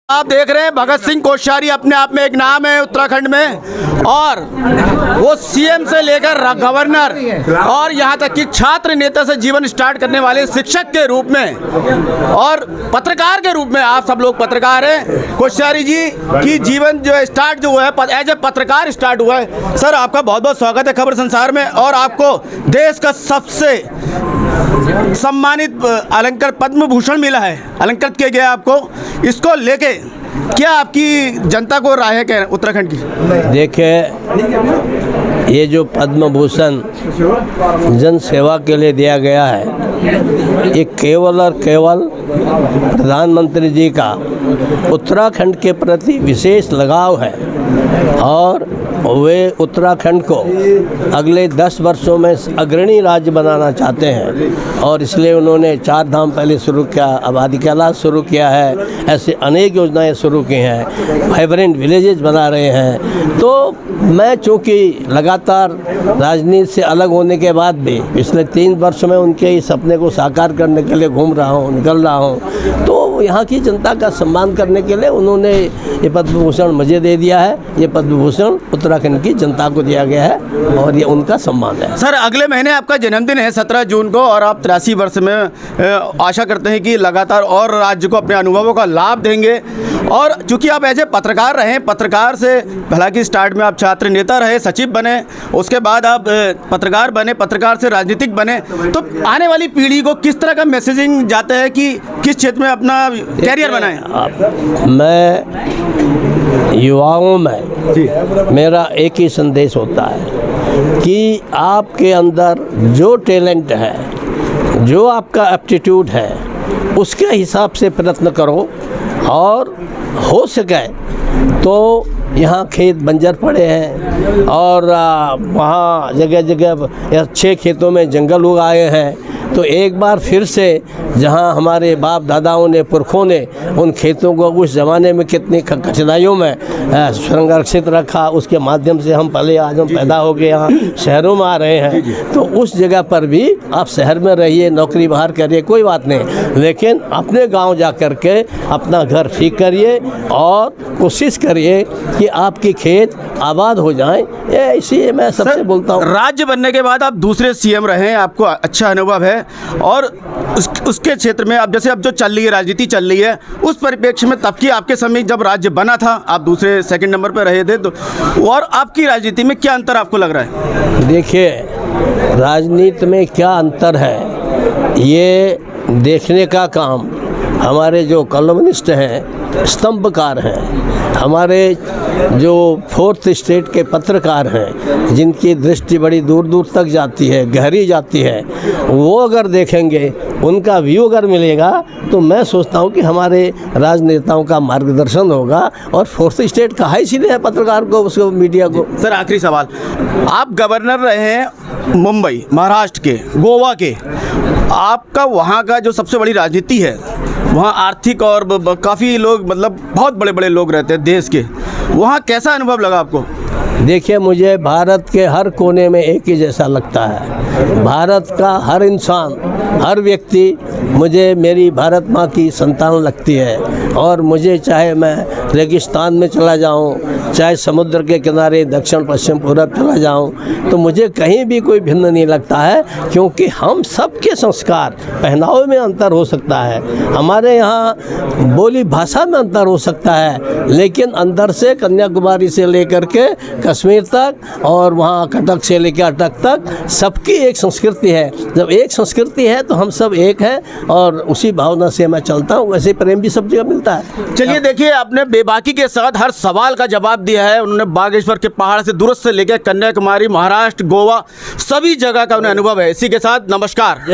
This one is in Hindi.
आप देख रहे हैं भगत सिंह कोश्यारी अपने आप में एक नाम है उत्तराखंड में, और वो सीएम से लेकर गवर्नर और यहाँ तक कि छात्र नेता से जीवन स्टार्ट करने वाले शिक्षक के रूप में और पत्रकार के रूप में, आप सब लोग पत्रकार हैं। कोश्यारी जी की जीवन जो स्टार्ट जो हुआ है एज ए पत्रकार स्टार्ट हुआ है। सर आपका बहुत बहुत स्वागत है खबर संसार में, और आपको देश का सबसे सम्मानित अलंकृत पद्म भूषण मिला है, अलंकृत किया गया आपको। इसको लेके क्या आपकी जनता को राय है उत्तराखंड की? देखिए, ये जो पद्म भूषण जन सेवा के लिए दिया गया है, ये केवल और केवल प्रधानमंत्री जी का उत्तराखंड के प्रति विशेष लगाव है, और वे उत्तराखंड को अगले 10 वर्षों में अग्रणी राज्य बनाना चाहते हैं, और इसलिए उन्होंने 4 धाम पहले शुरू किया, अब आदि कैलाश शुरू किया है, ऐसे अनेक योजनाएं शुरू की हैं, वाइब्रेंट विलेजेस बना रहे हैं। तो मैं चूँकि लगातार राजनीति से अलग होने के बाद भी पिछले 3 वर्ष में उनके इस सपने को साकार करने के लिए घूम रहा हूँ, निकल रहा हूँ, तो यहाँ की जनता का सम्मान करने के लिए उन्होंने ये पद्म भूषण मुझे दे दिया है। ये पद्म भूषण उत्तराखंड की जनता को दिया गया है और ये उनका सम्मान है। सर अगले महीने आपका जन्मदिन है 17 जून को, और आप 83 वर्ष में आशा करते हैं कि लगातार और राज्य को अपने अनुभवों का लाभ देंगे। और चूंकि आप ऐसे पत्रकार रहे, पत्रकार से हालांकि स्टार्ट में आप छात्र नेता रहे, सचिव बने, उसके बाद आप पत्रकार बने, पत्रकार से राजनीतिक बने, तो आने वाली पीढ़ी को किस तरह का मैसेजिंग जाता है कि किस क्षेत्र में अपना कैरियर बनाएं? मैं युवाओं में मेरा एक ही संदेश होता है कि आपके अंदर जो टैलेंट है, जो आपका एप्टीट्यूड है, उसके हिसाब से प्रयत्न करो, और हो सके तो यहाँ खेत बंजर पड़े हैं और वहाँ जगह जगह अच्छे खेतों में जंगल उगाए हैं, तो एक बार फिर से जहाँ हमारे बाप दादाओं ने, पुरखों ने उन खेतों को उस ज़माने में कितनी कठिनाइयों में संरक्षित रखा, उसके माध्यम से हम पहले आज हम पैदा हो गए यहाँ शहरों में आ रहे हैं। तो उस जगह पर भी आप शहर में रहिए, नौकरी बाहर करिए, कोई बात नहीं, लेकिन अपने गांव जा कर के अपना घर ठीक करिए और कोशिश करिए कि आपकी खेत आबाद हो जाएं। ये इसी मैं सबसे बोलता हूँ। राज्य बनने के बाद आप दूसरे सीएम रहे, आपको अच्छा अनुभव है, और उसके क्षेत्र में अब जैसे अब जो चल रही है राजनीति चल रही है, उस परिप्रेक्ष्य में तब की आपके समय जब राज्य बना था, आप दूसरे सेकंड नंबर पर रहे थे, तो और आपकी राजनीति में क्या अंतर आपको लग रहा है? देखिए, राजनीति में क्या अंतर है ये देखने का काम हमारे जो कॉलमनिस्ट हैं, स्तंभकार हैं, हमारे जो 4th स्टेट के पत्रकार हैं, जिनकी दृष्टि बड़ी दूर दूर तक जाती है, गहरी जाती है, वो अगर देखेंगे, उनका व्यू अगर मिलेगा, तो मैं सोचता हूँ कि हमारे राजनेताओं का मार्गदर्शन होगा। और 4th स्टेट कहा इसीलिए है पत्रकार को, उसको, मीडिया को। सर आखिरी सवाल, आप गवर्नर रहे हैं मुंबई, महाराष्ट्र के, गोवा के, आपका वहाँ का जो सबसे बड़ी राजनीति है, वहाँ आर्थिक और काफ़ी लोग, मतलब बहुत बड़े बड़े लोग रहते हैं देश के, वहाँ कैसा अनुभव लगा आपको? देखिए, मुझे भारत के हर कोने में एक ही जैसा लगता है। भारत का हर इंसान, हर व्यक्ति मुझे मेरी भारत माँ की संतान लगती है, और मुझे चाहे मैं रेगिस्तान में चला जाऊँ, चाहे समुद्र के किनारे दक्षिण पश्चिम पूरब चला जाऊँ, तो मुझे कहीं भी कोई भिन्न नहीं लगता है, क्योंकि हम सबके संस्कार, पहनावे में अंतर हो सकता है, हमारे यहाँ बोली भाषा में अंतर हो सकता है, लेकिन अंदर से कन्याकुमारी से लेकर के कश्मीर तक और वहाँ कटक से लेकर अटक तक सबकी एक संस्कृति है। जब एक संस्कृति है तो हम सब एक हैं, और उसी भावना से मैं चलता हूँ। वैसे प्रेम भी सब जगह मिलता है। चलिए देखिए, आपने बेबाकी के साथ हर सवाल का जवाब दिया है। उन्होंने बागेश्वर के पहाड़ से दूरस्थ से लेकर कन्याकुमारी, महाराष्ट्र, गोवा, सभी जगह का उन्हें अनुभव है। इसी के साथ नमस्कार।